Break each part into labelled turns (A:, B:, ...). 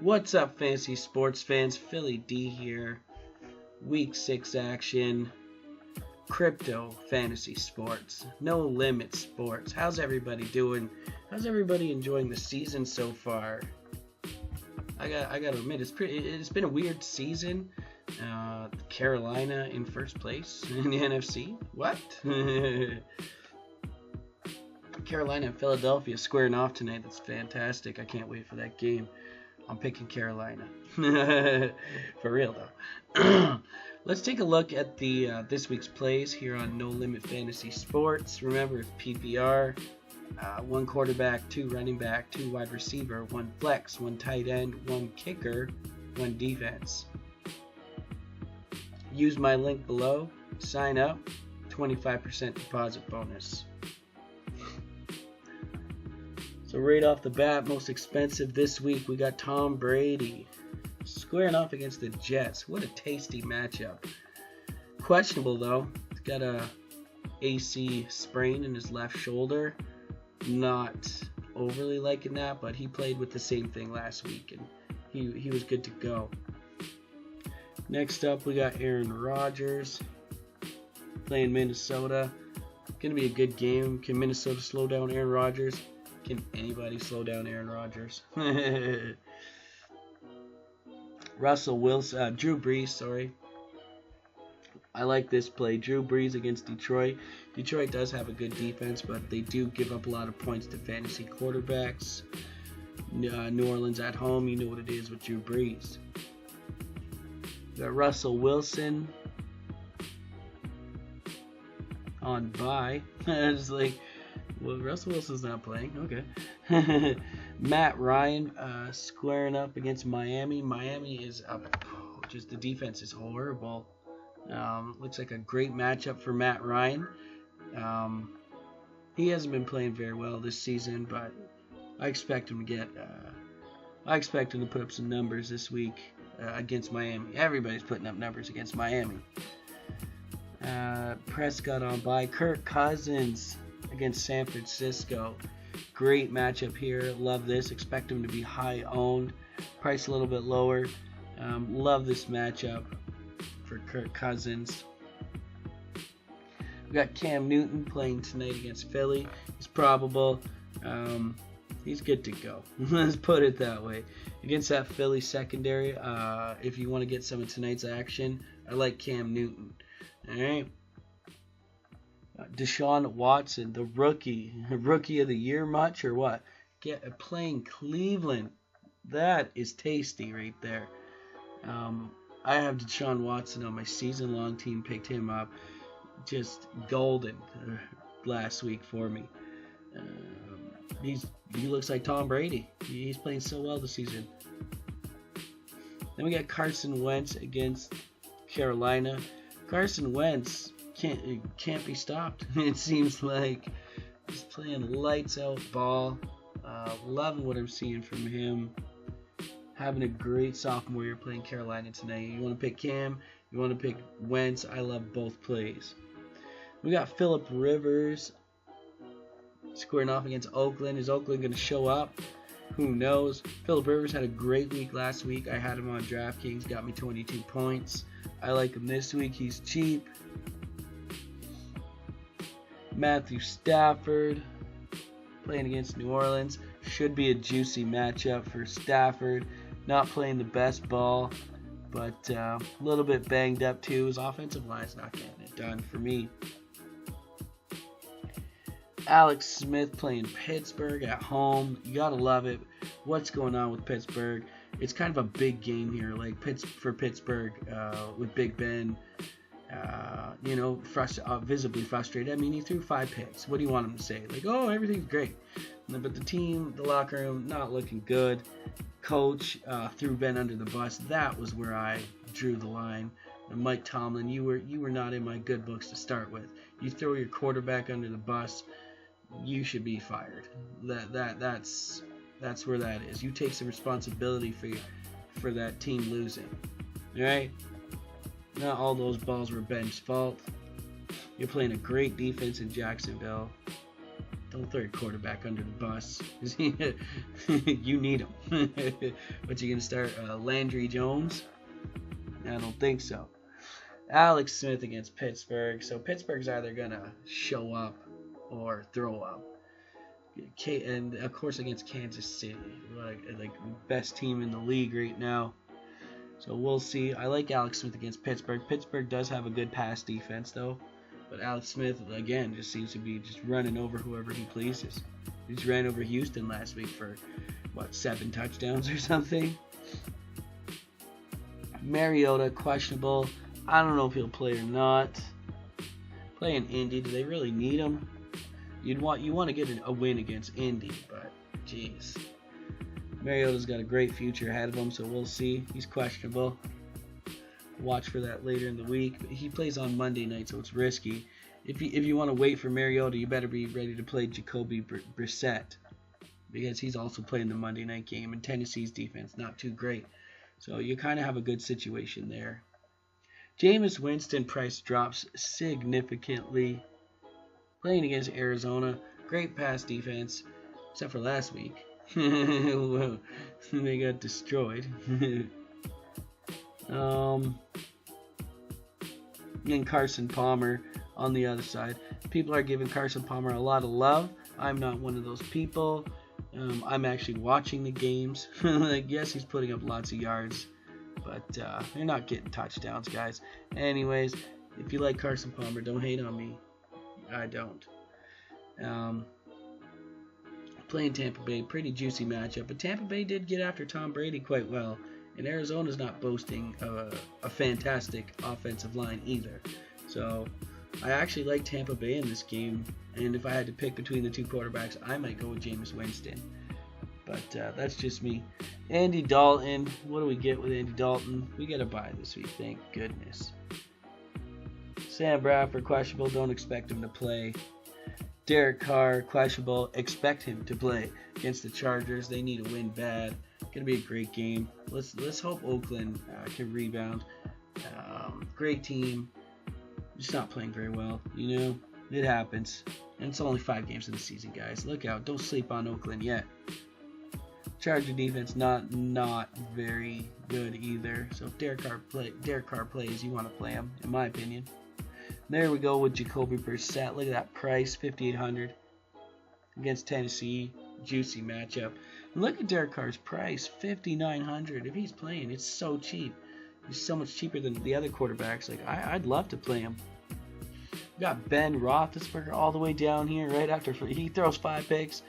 A: What's up, fantasy sports fans? Philly D here. Week 6 action. Crypto fantasy sports. No limit sports. How's everybody doing? How's everybody enjoying the season so far? I gotta admit, it's been a weird season. Carolina in first place in the NFC. What? Carolina and Philadelphia squaring off tonight. That's fantastic. I can't wait for that game. I'm picking Carolina. For real though. Let's take a look at the this week's plays here on No Limit Fantasy Sports. Remember, it's PPR, 1 quarterback, 2 running back, 2 wide receiver, 1 flex, 1 tight end, 1 kicker, 1 defense. Use my link below. Sign up. 25% deposit bonus. So right off the bat, most expensive this week, we got Tom Brady squaring off against the Jets. What a tasty matchup. Questionable though. He's got a AC sprain in his left shoulder. Not overly liking that, but he played with the same thing last week and he was good to go. Next up, we got Aaron Rodgers playing Minnesota. Gonna be a good game. Can Minnesota slow down Aaron Rodgers? Can anybody slow down Aaron Rodgers? Russell Wilson, Drew Brees, sorry. I like this play. Drew Brees against Detroit. Detroit does have a good defense, but they do give up a lot of points to fantasy quarterbacks. New Orleans at home, you know what it is with Drew Brees. We got Russell Wilson on bye. It's like, well, Russell Wilson's not playing. Okay. Matt Ryan squaring up against Miami. Miami is up. Just the defense is horrible. Looks like a great matchup for Matt Ryan. He hasn't been playing very well this season, but I expect him to get. I expect him to put up some numbers this week against Miami. Everybody's putting up numbers against Miami. Prescott on bye. Kirk Cousins against San Francisco. Great matchup here. Love this. Expect him to be high owned. Price a little bit lower. Love this matchup for Kirk Cousins. We got Cam Newton playing tonight against Philly. He's probable. He's good to go. Let's put it that way. Against that Philly secondary, if you want to get some of tonight's action, I like Cam Newton. All right. Deshaun Watson, the rookie of the year much or what? Playing Cleveland. That is tasty right there. I have Deshaun Watson on my season-long team. Picked him up. Just golden last week for me. He looks like Tom Brady. He's playing so well this season. Then we got Carson Wentz against Carolina. Carson Wentz can't be stopped. It seems like he's playing lights out ball. Loving what I'm seeing from him. Having a great sophomore year playing Carolina tonight. You want to pick Cam, you want to pick Wentz. I love both plays. We got Phillip Rivers squaring off against Oakland. Is Oakland going to show up? Who knows? Phillip Rivers had a great week last week. I had him on DRAFTKINGS. Got me 22 points. I like him this week. He's cheap. Matthew Stafford playing against New Orleans. Should be a juicy matchup for Stafford. Not playing the best ball, but a little bit banged up too. His offensive line's not getting it done for me. Alex Smith playing Pittsburgh at home. You gotta love it. What's going on with Pittsburgh? It's kind of a big game here, like for Pittsburgh with Big Ben. Visibly frustrated. I mean, he threw 5 picks. What do you want him to say? Like, oh, everything's great. But the team, the locker room, not looking good. Coach threw Ben under the bus. That was where I drew the line. And Mike Tomlin, you were not in my good books to start with. You throw your quarterback under the bus, you should be fired. That's where that is. You take some responsibility for that team losing. All right? Not all those balls were Ben's fault. You're playing a great defense in Jacksonville. Don't throw your quarterback under the bus. You need him. But you gonna start Landry Jones? I don't think so. Alex Smith against Pittsburgh. So Pittsburgh's either gonna show up or throw up. And of course against Kansas City, like best team in the league right now. So we'll see. I like Alex Smith against Pittsburgh. Pittsburgh does have a good pass defense though, but Alex Smith again just seems to be just running over whoever he pleases. He just ran over Houston last week for what, 7 touchdowns or something. Mariota questionable. I don't know if he'll play or not. Playing Indy, do they really need him? You want to get a win against Indy, but jeez. Mariota's got a great future ahead of him, so we'll see. He's questionable. Watch for that later in the week. But he plays on Monday night, so it's risky. If you want to wait for Mariota, you better be ready to play Jacoby Brissett, because he's also playing the Monday night game, and Tennessee's defense not too great. So you kind of have a good situation there. Jameis Winston price drops significantly. Playing against Arizona, great pass defense, except for last week. They got destroyed. And Carson Palmer on the other side. People are giving Carson Palmer a lot of love. I'm not one of those people. I'm actually watching the games. Like, yes, he's putting up lots of yards, but they're not getting touchdowns, guys. Anyways, if you like Carson Palmer, don't hate on me. I don't. Playing Tampa Bay, pretty juicy matchup, but Tampa Bay did get after Tom Brady quite well, and Arizona's not boasting a fantastic offensive line either. So I actually like Tampa Bay in this game, and if I had to pick between the two quarterbacks, I might go with Jameis Winston. But that's just me. Andy Dalton, what do we get with Andy Dalton? We get a bye this week, thank goodness. Sam Bradford, questionable, don't expect him to play. Derek Carr, questionable, expect him to play against the Chargers. They need a win bad. Gonna be a great game. Let's hope Oakland can rebound. Great team, just not playing very well. You know, it happens. And it's only 5 games in the season, guys. Look out, don't sleep on Oakland yet. Charger defense not very good either. So if Derek Carr plays, you want to play him, in my opinion. There we go with Jacoby Brissett. Look at that price, $5,800 against Tennessee. Juicy matchup. And look at Derek Carr's price, $5,900. If he's playing, it's so cheap. He's so much cheaper than the other quarterbacks. Like I'd love to play him. We got Ben Roethlisberger all the way down here. Right after he throws 5 picks,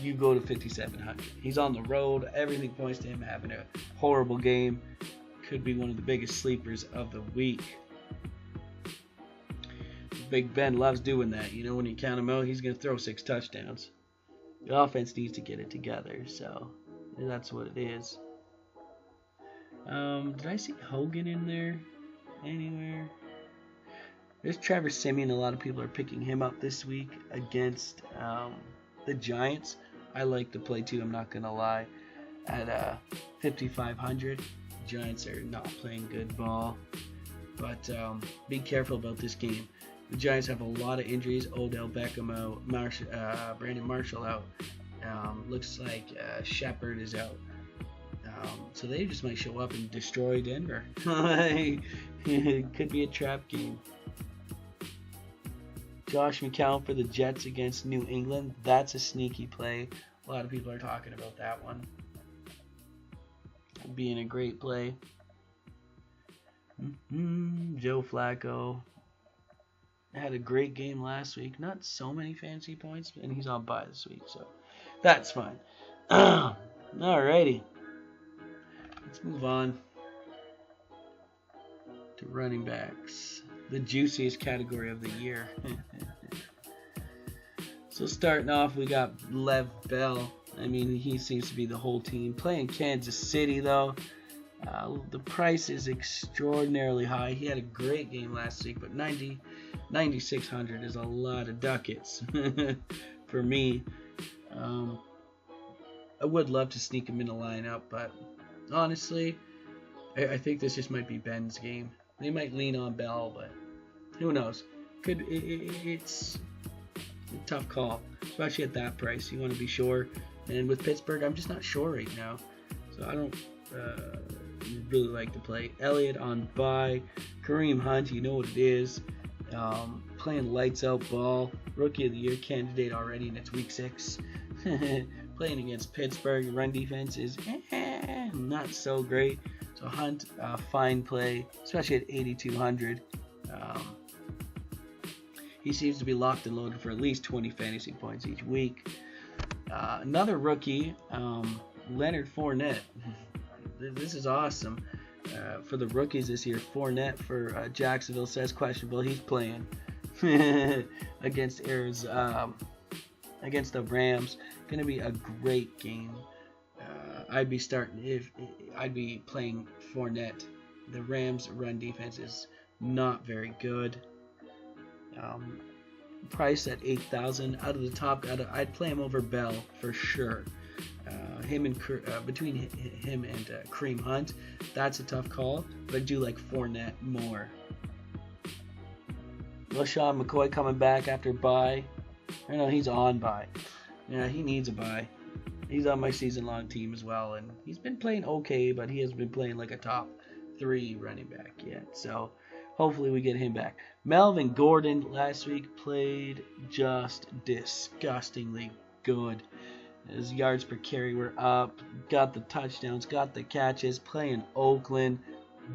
A: you go to $5,700. He's on the road. Everything points to him having a horrible game. Could be one of the biggest sleepers of the week. Big Ben loves doing that. You know, when you count him out, he's going to throw 6 touchdowns. The offense needs to get it together, so that's what it is. Did I see Hogan in there anywhere? There's Trevor Siemian. A lot of people are picking him up this week against the Giants. I like the play too, I'm not going to lie. At $5,500, the Giants are not playing good ball. But be careful about this game. The Giants have a lot of injuries. Odell Beckham out. Brandon Marshall out. Looks like Shepard is out. So they just might show up and destroy Denver. It could be a trap game. Josh McCown for the Jets against New England. That's a sneaky play. A lot of people are talking about that one. Being a great play. Joe Flacco had a great game last week. Not so many fantasy points, and he's on bye this week, so that's fine. Alrighty. Let's move on to running backs. The juiciest category of the year. So starting off, we got Lev Bell. I mean, he seems to be the whole team. Playing Kansas City, though. The price is extraordinarily high. He had a great game last week, but $9,600 is a lot of ducats for me. I would love to sneak him in a lineup, but honestly, I think this just might be Ben's game. They might lean on Bell, but who knows? It's Tough call, especially at that price. You want to be sure. And with Pittsburgh, I'm just not sure right now. So I don't really like to play. Elliott on bye. Kareem Hunt, you know what it is. Playing lights out ball. Rookie of the Year candidate already, and it's week 6. Playing against Pittsburgh, run defense is not so great. So Hunt, fine play, especially at 8,200. He seems to be locked and loaded for at least 20 fantasy points each week. Another rookie, Leonard Fournette. This is awesome. For the rookies this year, Fournette for Jacksonville says questionable. He's playing against against the Rams. Going to be a great game. I'd be playing Fournette. The Rams' run defense is not very good. Price at 8,000 out of the top. I'd play him over Bell for sure. Between him and Kareem Hunt, that's a tough call, but I do like Fournette more. LaShawn McCoy coming back after bye. I know he's on bye. Yeah, he needs a bye. He's on my season-long team as well, and he's been playing okay, but he hasn't been playing like a top 3 running back yet. So hopefully we get him back. Melvin Gordon last week played just disgustingly good. His yards per carry were up, got the touchdowns, got the catches, playing Oakland.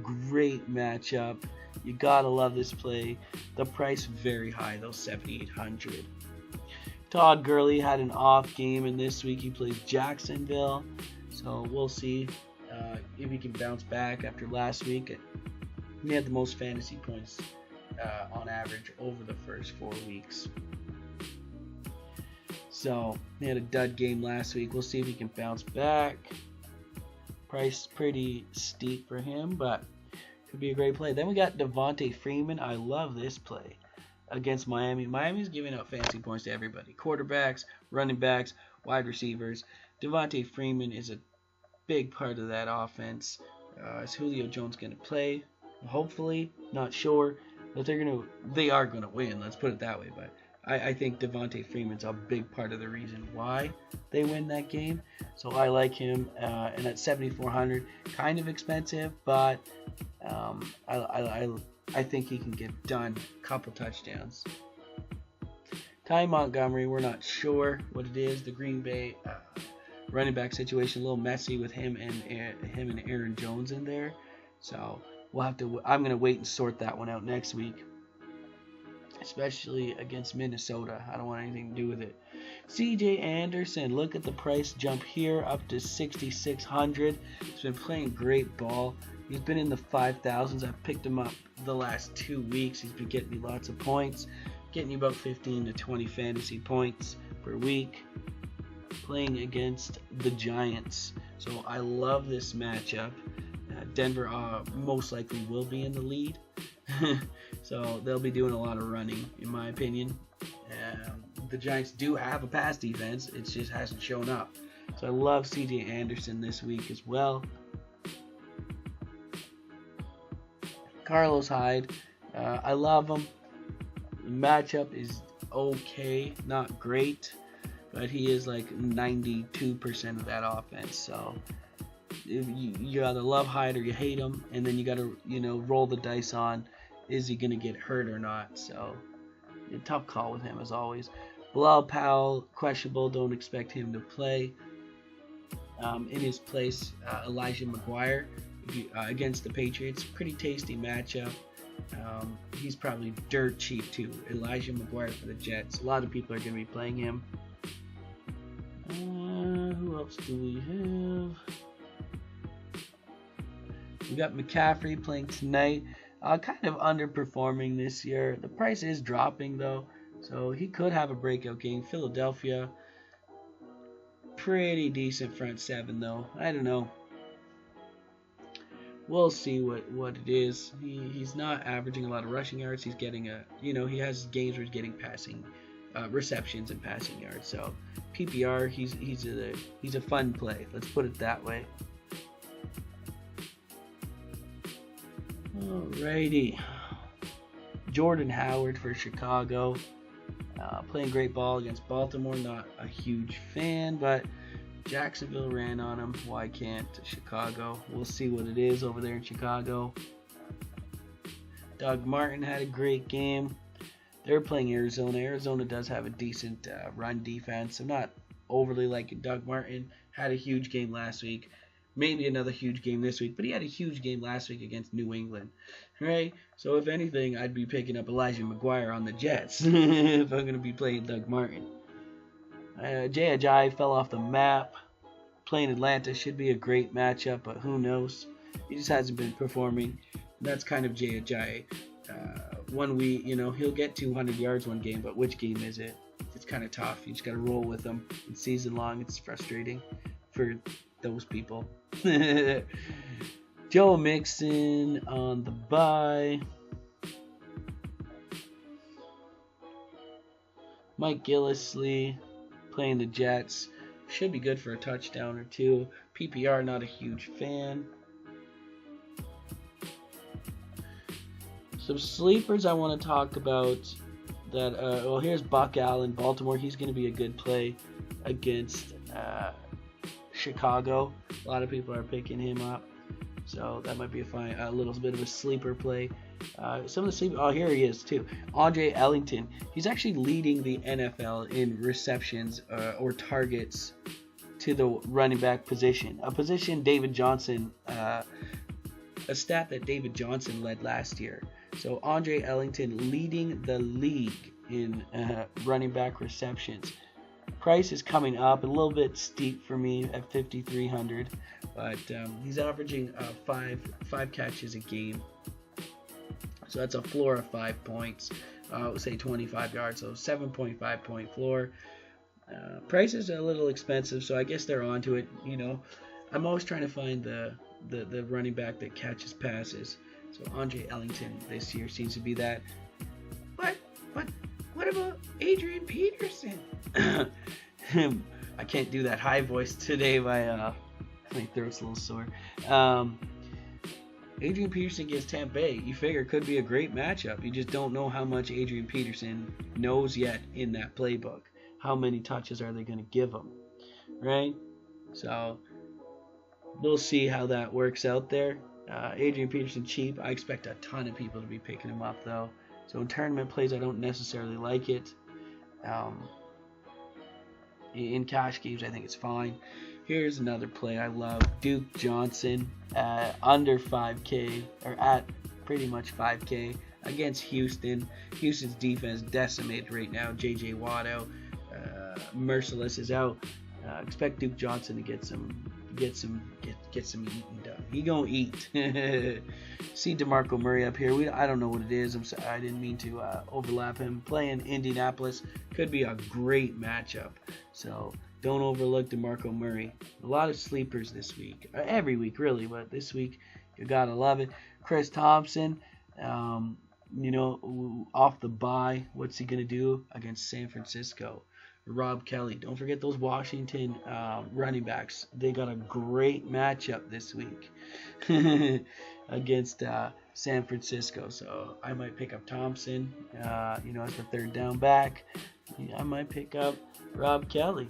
A: Great matchup. You gotta love this play. The price very high though, 7,800. Todd Gurley had an off game, and this week he plays Jacksonville. So we'll see if he can bounce back after last week. He had the most fantasy points on average over the first 4 weeks. So he had a dud game last week. We'll see if he can bounce back. Price pretty steep for him, but could be a great play. Then we got Devontae Freeman. I love this play against Miami. Miami's giving out fantasy points to everybody. Quarterbacks, running backs, wide receivers. Devontae Freeman is a big part of that offense. Is Julio Jones going to play? Hopefully, not sure, but they are going to win. Let's put it that way. But I think Devontae Freeman's a big part of the reason why they win that game. So I like him, and at 7,400, kind of expensive, but I think he can get done. Couple touchdowns. Ty Montgomery, we're not sure what it is. The Green Bay running back situation a little messy with him and Aaron Jones in there. So we'll have to. I'm gonna wait and sort that one out next week. Especially against Minnesota. I don't want anything to do with it. CJ Anderson, look at the price jump here up to 6,600. He's been playing great ball. He's been in the 5,000s. I've picked him up the last 2 weeks. He's been getting me lots of points. Getting you about 15 to 20 fantasy points per week. Playing against the Giants. So I love this matchup. Denver most likely will be in the lead. So they'll be doing a lot of running, in my opinion. The Giants do have a pass defense. It just hasn't shown up. So I love CJ Anderson this week as well. Carlos Hyde, I love him. The matchup is okay, not great, but he is like 92% of that offense. So if you either love Hyde or you hate him, and then you got to roll the dice on, is he going to get hurt or not? So a tough call with him as always. Bilal Powell, questionable. Don't expect him to play. In his place, Elijah McGuire against the Patriots. Pretty tasty matchup. He's probably dirt cheap too. Elijah McGuire for the Jets. A lot of people are going to be playing him. Who else do we have? We got McCaffrey playing tonight. Kind of underperforming this year. The price is dropping though, so he could have a breakout game. Philadelphia, pretty decent front seven though. I don't know. We'll see what it is. He's not averaging a lot of rushing yards. He's getting he has games where he's getting passing receptions and passing yards. So PPR, he's a fun play. Let's put it that way. Alrighty. Jordan Howard for Chicago. Playing great ball against Baltimore. Not a huge fan, but Jacksonville ran on him. Why can't Chicago? We'll see what it is over there in Chicago. Doug Martin had a great game. They're playing Arizona. Arizona does have a decent run defense. I'm not overly liking Doug Martin. Had a huge game last week. Maybe another huge game this week. But he had a huge game last week against New England. Right? So if anything, I'd be picking up Elijah McGuire on the Jets if I'm going to be playing Doug Martin. Jay Ajayi fell off the map. Playing Atlanta should be a great matchup, but who knows? He just hasn't been performing. That's kind of Jay Ajayi. 1 week, he'll get 200 yards one game, but which game is it? It's kind of tough. You just got to roll with him. It's season long. It's frustrating for those people. Joe Mixon on the bye. Mike Gillislee playing the Jets. Should be good for a touchdown or two. PPR, not a huge fan. Some sleepers I want to talk about. That here's Buck Allen, Baltimore. He's going to be a good play against Chicago. A lot of people are picking him up, so that might be a little bit of a sleeper play. Some of the sleepers. Oh, here he is too. Andre Ellington. He's actually leading the NFL in receptions or targets to the running back position. A position David Johnson, a stat that David Johnson led last year. So Andre Ellington leading the league in running back receptions. Price is coming up a little bit steep for me at 5,300, but he's averaging five catches a game. So that's a floor of 5 points. Say 25 yards, so 7.5 point floor. Price is a little expensive, so I guess they're onto it. I'm always trying to find the running back that catches passes. So Andre Ellington this year seems to be that. But what about Adrian Peterson? I can't do that high voice today. My throat's a little sore. Adrian Peterson against Tampa Bay. You figure it could be a great matchup. You just don't know how much Adrian Peterson knows yet in that playbook. How many touches are they going to give him? Right? So we'll see how that works out there. Adrian Peterson cheap. I expect a ton of people to be picking him up though. So in tournament plays, I don't necessarily like it. In cash games, I think it's fine. Here's another play I love. Duke Johnson under 5K or at pretty much 5K against Houston. Houston's defense decimated right now. J.J. Watt out. Merciless is out. Expect Duke Johnson to get some eating done. He gonna eat. See DeMarco Murray up here. I don't know what it is. I'm sorry, I didn't mean to overlap him. Playing Indianapolis could be a great matchup. So don't overlook DeMarco Murray. A lot of sleepers this week. Every week really, but this week you gotta love it. Chris Thompson, off the bye. What's he gonna do against San Francisco? Rob Kelly. Don't forget those Washington running backs. They got a great matchup this week against San Francisco. So I might pick up Thompson. As for third down back, I might pick up Rob Kelly.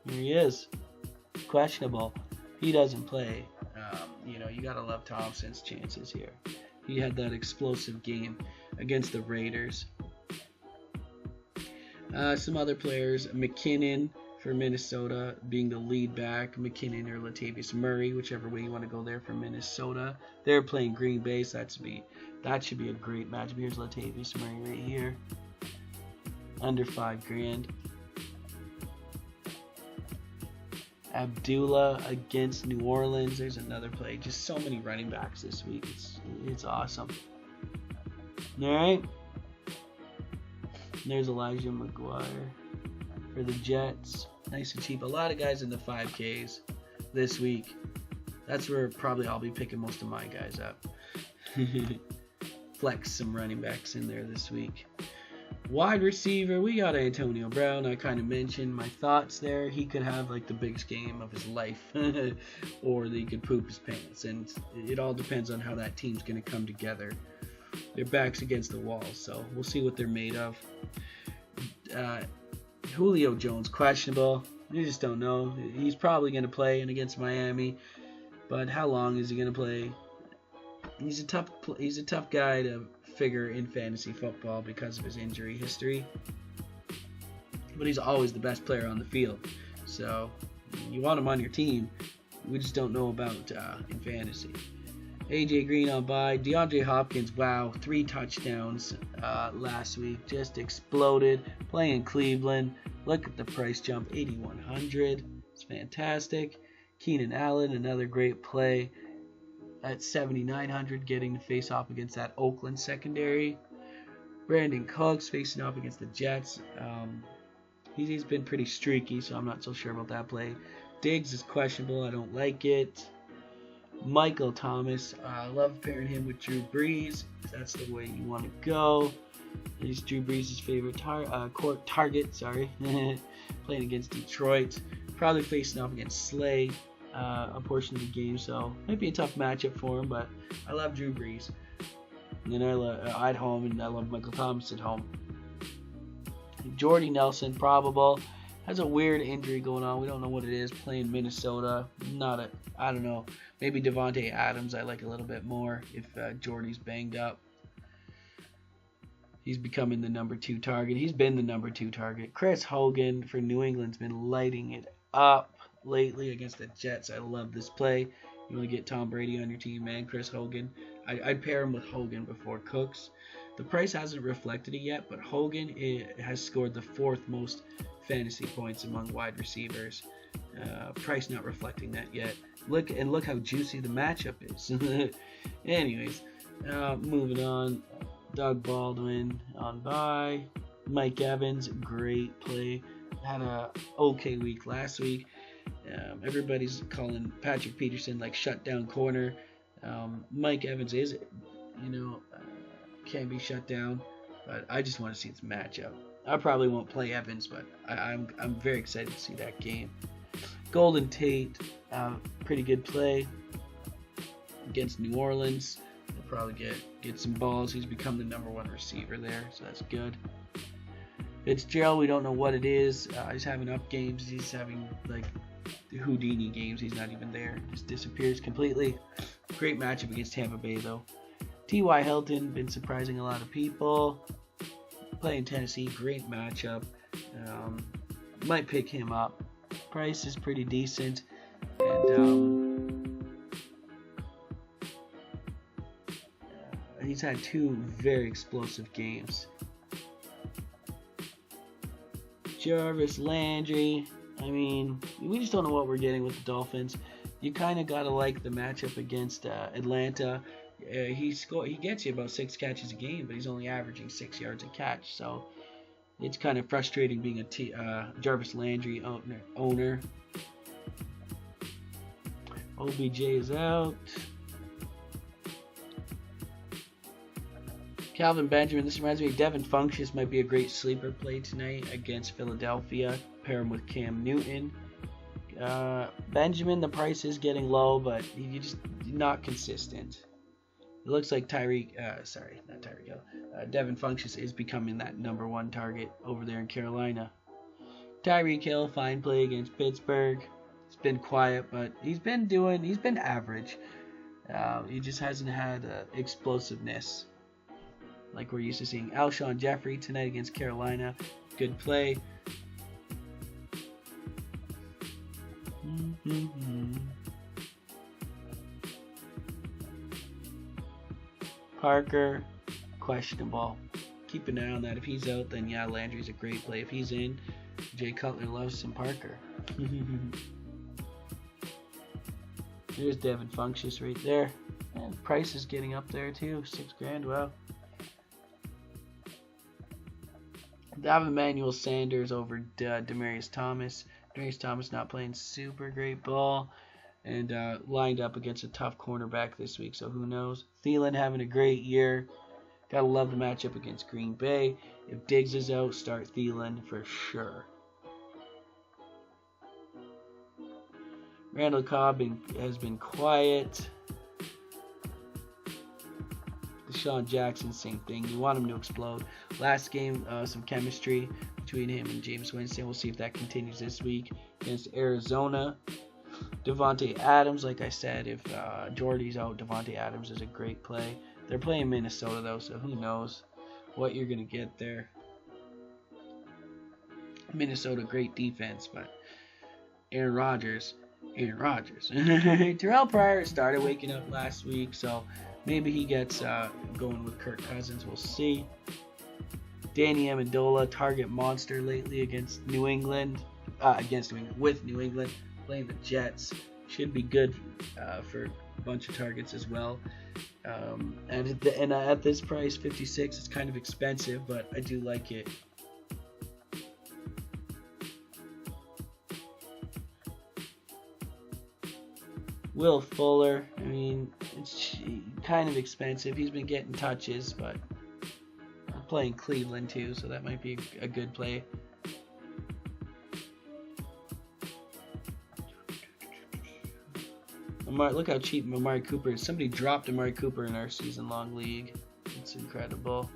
A: Here he is. Questionable. He doesn't play. You got to love Thompson's chances here. He had that explosive game against the Raiders. Some other players, McKinnon for Minnesota being the lead back, McKinnon or Latavius Murray, whichever way you want to go there for Minnesota. They're playing Green Bay, so that should be a great matchup. Here's Latavius Murray right here, under $5,000. Abdullah against New Orleans. There's another play. Just so many running backs this week. It's awesome. All right. There's Elijah McGuire for the Jets. Nice and cheap. A lot of guys in the 5Ks this week. That's where probably I'll be picking most of my guys up. Flex some running backs in there this week. Wide receiver, we got Antonio Brown. I kind of mentioned my thoughts there. He could have like the biggest game of his life, or he could poop his pants. And it all depends on how that team's going to come together. their backs against the wall. So we'll see what they're made of. Julio Jones, questionable. You just don't know. He's probably going to play in against Miami, but how long is he going to play? He's a tough guy to figure in fantasy football because of his injury history. But he's always the best player on the field. So you want him on your team. We just don't know about in fantasy. AJ Green on bye. DeAndre Hopkins, wow, 3 touchdowns last week. Just exploded. Playing in Cleveland. Look at the price jump, $8,100. It's fantastic. Keenan Allen, another great play at $7,900, getting to face off against that Oakland secondary. Brandon Cooks facing off against the Jets. He's been pretty streaky, so I'm not so sure about that play. Diggs is questionable. I don't like it. Michael Thomas, I love pairing him with Drew Brees. That's the way you want to go. He's Drew Brees' favorite target. Playing against Detroit. Probably facing off against Slay a portion of the game, so might be a tough matchup for him, but I love Drew Brees. And then at home, and I love Michael Thomas at home. Jordy Nelson, probable. Has a weird injury going on. We don't know what it is. Playing Minnesota. I don't know. Maybe Devontae Adams I like a little bit more if Jordy's banged up. He's becoming the number 2 target. He's been the number 2 target. Chris Hogan for New England's been lighting it up lately against the Jets. I love this play. You want to get Tom Brady on your team, man. Chris Hogan. I'd pair him with Hogan before Cooks. The price hasn't reflected it yet, but Hogan has scored the 4th most fantasy points among wide receivers. Price not reflecting that yet. Look how juicy the matchup is. Anyways, moving on. Doug Baldwin on bye. Mike Evans, great play. Had a okay week last week. Everybody's calling Patrick Peterson like shutdown corner. Mike Evans is, can be shut down, but I just want to see its matchup. I probably won't play Evans, but I'm very excited to see that game. Golden Tate, pretty good play against New Orleans. He'll probably get some balls. He's become the number 1 receiver there, so that's good. Fitzgerald, we don't know what it is. He's having up games. He's having like the Houdini games. He's not even there. Just disappears completely. Great matchup against Tampa Bay though. T.Y. Hilton, been surprising a lot of people. Playing Tennessee, great matchup. Might pick him up. Price is pretty decent. And he's had 2 very explosive games. Jarvis Landry. I mean, we just don't know what we're getting with the Dolphins. You kind of got to like the matchup against Atlanta. He gets you about 6 catches a game, but he's only averaging 6 yards a catch. So it's kind of frustrating being a Jarvis Landry owner. OBJ is out. Calvin Benjamin, this reminds me of Devin Funchess might be a great sleeper play tonight against Philadelphia. Pair him with Cam Newton. Benjamin, the price is getting low, but he's just not consistent. It looks like Devin Funchess is becoming that number 1 target over there in Carolina. Tyreek Hill, fine play against Pittsburgh. It's been quiet, but he's been average. He just hasn't had explosiveness like we're used to seeing. Alshon Jeffrey tonight against Carolina. Good play. Parker, questionable. Keep an eye on that. If he's out, then yeah, Landry's a great play. If he's in, Jay Cutler loves some Parker. There's Devin Funchess right there. And price is getting up there too. $6,000. Wow. Emmanuel Sanders over Demaryius Thomas. Demaryius Thomas not playing super great ball. And lined up against a tough cornerback this week, so who knows. Thielen having a great year. Gotta love the matchup against Green Bay. If Diggs is out, start Thielen for sure. Randall Cobb has been quiet. Deshaun Jackson, same thing. You want him to explode. Last game, some chemistry between him and James Winston. We'll see if that continues this week against Arizona. Devontae Adams, like I said, if Jordy's out, Devontae Adams is a great play. They're playing Minnesota, though, so who knows what you're going to get there. Minnesota, great defense, but Aaron Rodgers. Terrell Pryor started waking up last week, so maybe he gets going with Kirk Cousins. We'll see. Danny Amendola, target monster lately against New England. With New England, playing the Jets. Should be good for a bunch of targets as well. And at this price, 56, it's kind of expensive, but I do like it. Will Fuller, I mean, it's kind of expensive. He's been getting touches, but I'm playing Cleveland too, so that might be a good play. Look how cheap Amari Cooper is. Somebody dropped Amari Cooper in our season-long league. It's incredible.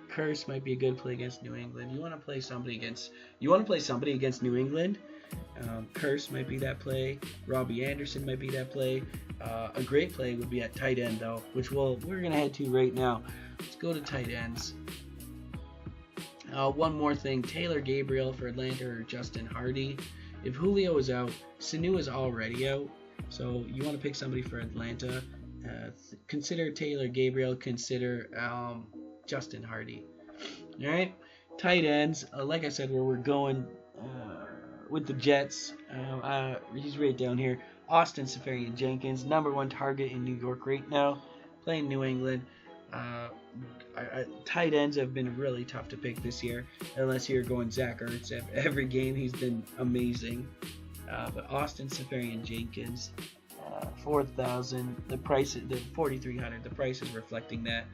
A: Curse might be a good play against New England. You want to play somebody against New England. Curse might be that play. Robbie Anderson might be that play. A great play would be at tight end though, which we're gonna head to right now. Let's go to tight ends. One more thing, Taylor Gabriel for Atlanta or Justin Hardy. If Julio is out, Sanu is already out, so you want to pick somebody for Atlanta. Consider Taylor Gabriel. Consider Justin Hardy. All right, tight ends. Like I said, where we're going with the Jets. He's right down here. Austin Seferian-Jenkins, #1 target in New York right now, playing New England. Tight ends have been really tough to pick this year, unless you're going Zach Ertz. Every game he's been amazing. But Austin Seferian-Jenkins, 4,000. The price, the 4,300. The price is reflecting that,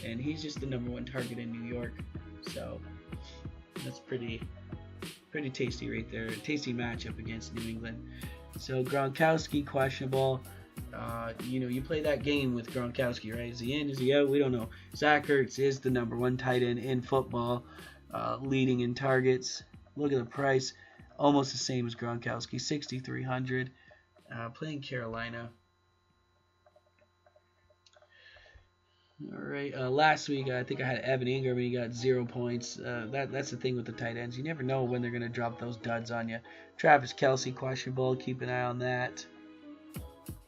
A: and he's just the #1 target in New York. So that's pretty tasty right there. Tasty matchup against New England. So Gronkowski questionable. You play that game with Gronkowski, right? Is he in? Is he out? We don't know. Zach Ertz is the #1 tight end in football, leading in targets. Look at the price, almost the same as Gronkowski, 6,300. Playing Carolina. All right. Last week, I think I had Evan Ingram, and he got 0 points. That's the thing with the tight ends. You never know when they're going to drop those duds on you. Travis Kelce, questionable. Keep an eye on that.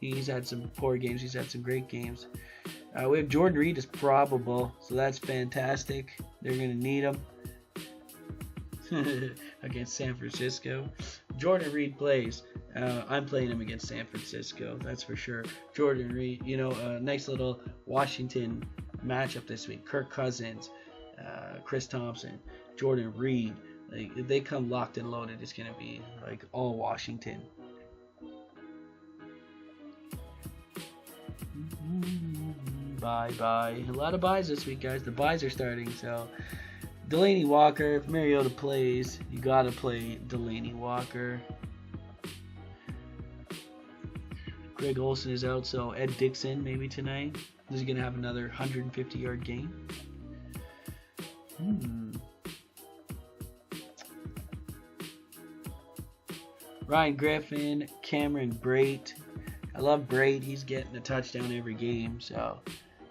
A: He's had some poor games. He's had some great games. We have Jordan Reed is probable, so that's fantastic. They're going to need him against San Francisco. Jordan Reed plays. I'm playing him against San Francisco, that's for sure. Jordan Reed, a nice little Washington matchup this week. Kirk Cousins, Chris Thompson, Jordan Reed. If they come locked and loaded, it's going to be like all Washington. Bye. A lot of buys this week, guys. The buys are starting, so Delaney Walker, if Mariota plays, you gotta play Delaney Walker. Greg Olsen is out, so Ed Dixon maybe tonight. Is he gonna have another 150-yard game? Ryan Griffin, Cameron Brate. I love Brate. He's getting a touchdown every game, so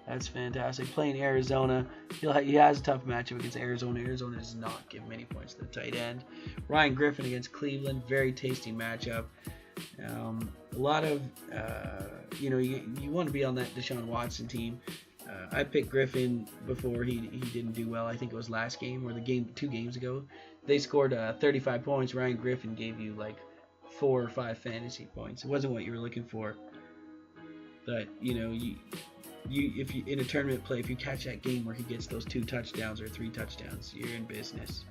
A: that's fantastic. Playing Arizona, he has a tough matchup against Arizona. Arizona does not give many points to the tight end. Ryan Griffin against Cleveland, very tasty matchup. A lot of, you want to be on that Deshaun Watson team. I picked Griffin before he didn't do well. I think it was last game or 2 games ago. They scored 35 points. Ryan Griffin gave you like 4 or 5 fantasy points. It wasn't what you were looking for. But, if you in a tournament play, if you catch that game where he gets those 2 touchdowns or 3 touchdowns, you're in business.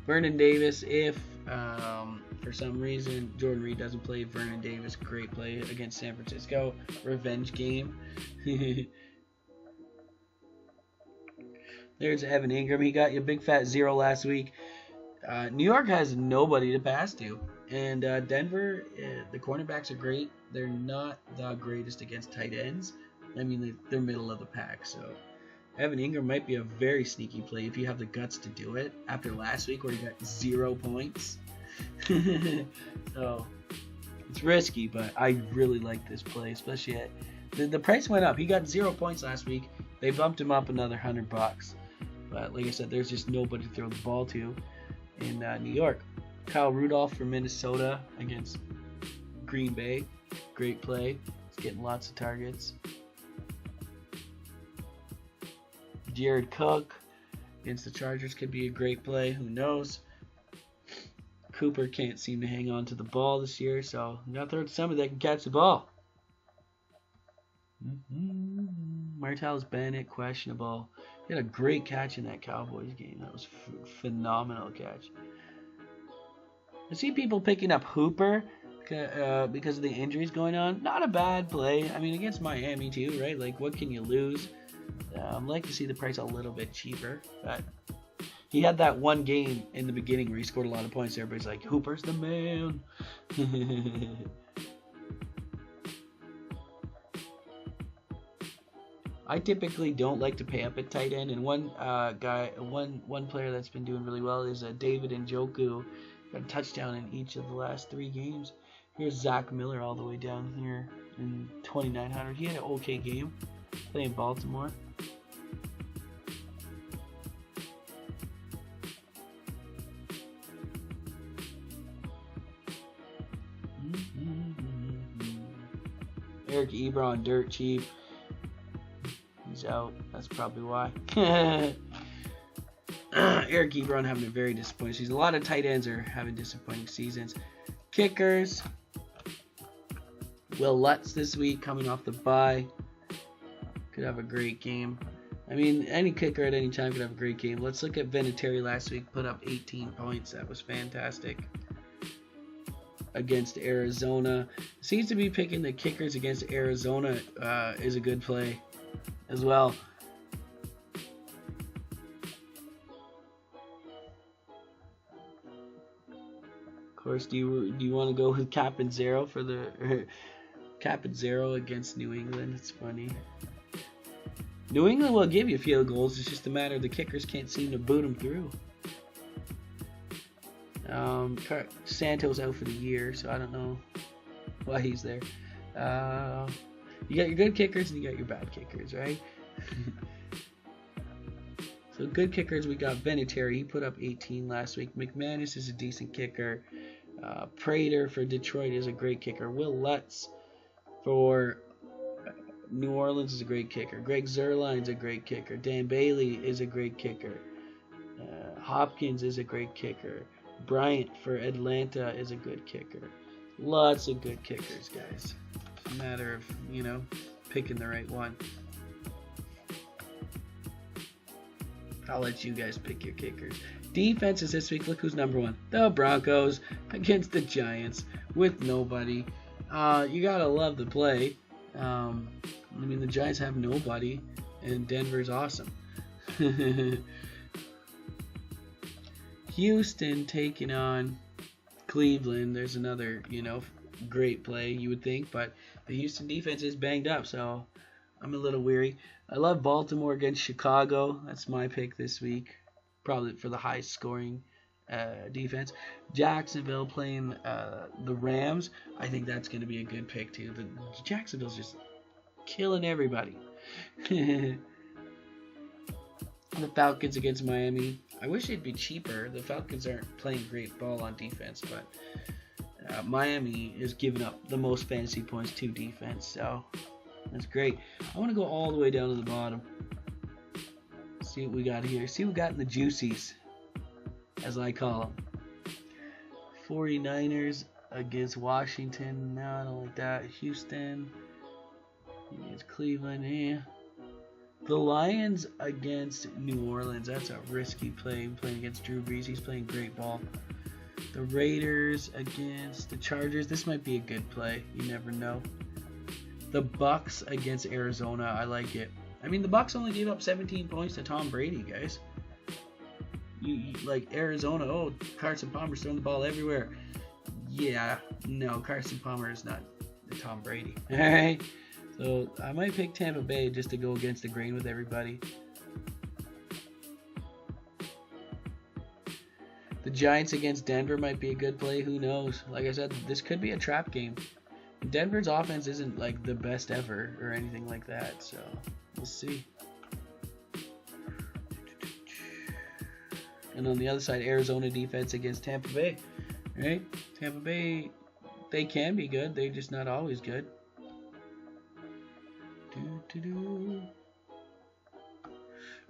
A: Vernon Davis, if for some reason Jordan Reed doesn't play, Vernon Davis, great play against San Francisco. Revenge game. There's Evan Ingram. He got you a big fat 0 last week. New York has nobody to pass to. And Denver, the cornerbacks are great. They're not the greatest against tight ends. I mean, they're middle of the pack. So Evan Ingram might be a very sneaky play if you have the guts to do it after last week where he got 0 points. So it's risky, but I really like this play, especially at the price went up. He got 0 points last week. They bumped him up another $100. But like I said, there's just nobody to throw the ball to in New York. Kyle Rudolph for Minnesota against Green Bay. Great play. He's getting lots of targets. Jared Cook against the Chargers could be a great play. Who knows? Cooper can't seem to hang on to the ball this year, so you got to throw it to somebody that can catch the ball. Martellus Bennett, questionable. He had a great catch in that Cowboys game. That was phenomenal catch. I see people picking up Hooper because of the injuries going on. Not a bad play. I mean, against Miami too, right? Like, what can you lose? I'd like to see the price a little bit cheaper. But he had that one game in the beginning where he scored a lot of points. Everybody's like, Hooper's the man. I typically don't like to pay up at tight end, and one player that's been doing really well is David Njoku. Got a touchdown in each of the last 3 games. Here's Zach Miller all the way down here in 2,900. He had an okay game playing Baltimore. Eric Ebron, dirt cheap. He's out. That's probably why. Eric Ebron having a very disappointing season. A lot of tight ends are having disappointing seasons. Kickers. Will Lutz this week coming off the bye. Could have a great game. I mean, any kicker at any time could have a great game. Let's look at Vinatieri last week. Put up 18 points. That was fantastic. Against Arizona. Seems to be picking the kickers against Arizona is a good play as well. Of course, do you want to go with Cap and Zero for the Cap and Zero against New England? It's funny. New England will give you field goals. It's just a matter of the kickers can't seem to boot them through. Santos out for the year, so I don't know why he's there. You got your good kickers and you got your bad kickers, right? So good kickers, we got Vinatieri. He put up 18 last week. McManus is a decent kicker. Prater for Detroit is a great kicker. Will Lutz for New Orleans is a great kicker. Greg Zuerlein's a great kicker. Dan Bailey is a great kicker. Hopkins is a great kicker. Bryant for Atlanta is a good kicker. Lots of good kickers, guys. It's a matter of, picking the right one. I'll let you guys pick your kickers. Defenses this week, look who's number 1. The Broncos against the Giants with nobody. You gotta love the play. The Giants have nobody, and Denver's awesome. Houston taking on Cleveland. There's another, great play, you would think, but the Houston defense is banged up, so I'm a little weary. I love Baltimore against Chicago. That's my pick this week, probably for the highest scoring defense. Jacksonville playing the Rams. I think that's going to be a good pick too. Jacksonville's just killing everybody. The Falcons against Miami. I wish it'd be cheaper. The Falcons aren't playing great ball on defense, but Miami is giving up the most fantasy points to defense, so that's great. I want to go all the way down to the bottom. See what we got here. See what we got in the juicies, as I call them. 49ers against Washington. No, I don't like that. Houston against Cleveland. Yeah. The Lions against New Orleans. That's a risky play. Playing against Drew Brees. He's playing great ball. The Raiders against the Chargers. This might be a good play. You never know. The Bucks against Arizona. I like it. The Bucks only gave up 17 points to Tom Brady, guys. You like Arizona. Oh, Carson Palmer's throwing the ball everywhere. Yeah, no, Carson Palmer is not Tom Brady. All right, so I might pick Tampa Bay just to go against the grain with everybody. The Giants against Denver might be a good play. Who knows? Like I said, this could be a trap game. Denver's offense isn't like the best ever or anything like that, so we'll see. And on the other side, Arizona defense against Tampa Bay. Right? Tampa Bay, they can be good. They're just not always good.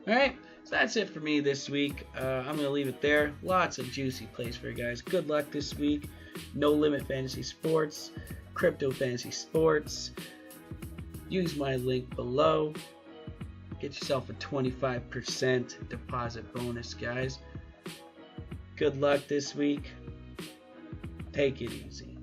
A: Alright, so that's it for me this week. I'm going to leave it there. Lots of juicy plays for you guys. Good luck this week. No Limit Fantasy Sports, Crypto Fantasy Sports. Use my link below. Get yourself a 25% deposit bonus, guys. Good luck this week. Take it easy.